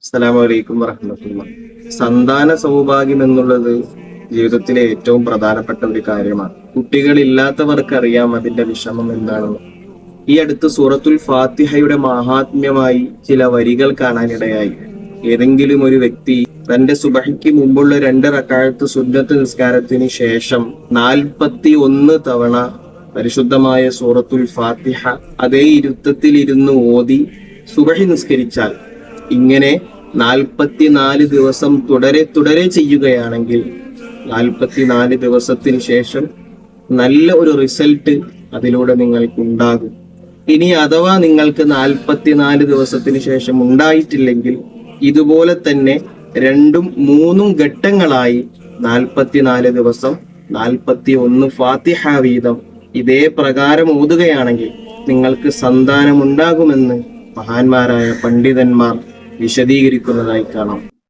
അസ്സലാമു അലൈക്കും വറഹ്മത്തുള്ളാഹി. സന്താന സൗഭാഗ്യം എന്നുള്ളത് ജീവിതത്തിലെ ഏറ്റവും പ്രധാനപ്പെട്ട ഒരു കാര്യമാണ്. കുട്ടികളില്ലാത്തവർക്കറിയാം അതിന്റെ വിഷമം എന്താണെന്ന്. ഈ അടുത്ത് സൂറത്തുൽ ഫാത്തിഹയുടെ മഹാത്മ്യമായി ചില വരികൾ കാണാനിടയായി. ഏതെങ്കിലും ഒരു വ്യക്തി തന്റെ സുബഹിക്ക് മുമ്പുള്ള 2 റക്അത്ത് സുന്നത്ത് നിസ്കാരത്തിന് ശേഷം 41 തവണ പരിശുദ്ധമായ സൂറത്തുൽ ഫാത്തിഹ അതേ ഇരുത്തത്തിൽ ഇരുന്ന് ഓതി സുബഹി നിസ്കരിച്ചാൽ, ഇങ്ങനെ 44 ദിവസം തുടരെ തുടരെ ചെയ്യുകയാണെങ്കിൽ 44 ദിവസത്തിന് ശേഷം നല്ല ഒരു റിസൾട്ട് അതിലൂടെ നിങ്ങൾക്ക് ഉണ്ടാകും. ഇനി അഥവാ നിങ്ങൾക്ക് 44 ദിവസത്തിന് ശേഷം ഉണ്ടായിട്ടില്ലെങ്കിൽ, ഇതുപോലെ തന്നെ 2ഉം 3ഉം ഘട്ടങ്ങളായി 44 ദിവസം 41 ഫാത്തിഹ വീതം ഇതേ പ്രകാരം ഓതുകയാണെങ്കിൽ നിങ്ങൾക്ക് സന്താനമുണ്ടാകുമെന്ന് മഹാന്മാരായ പണ്ഡിതന്മാർ വിശദീകരിക്കുന്നതായി കാണാം.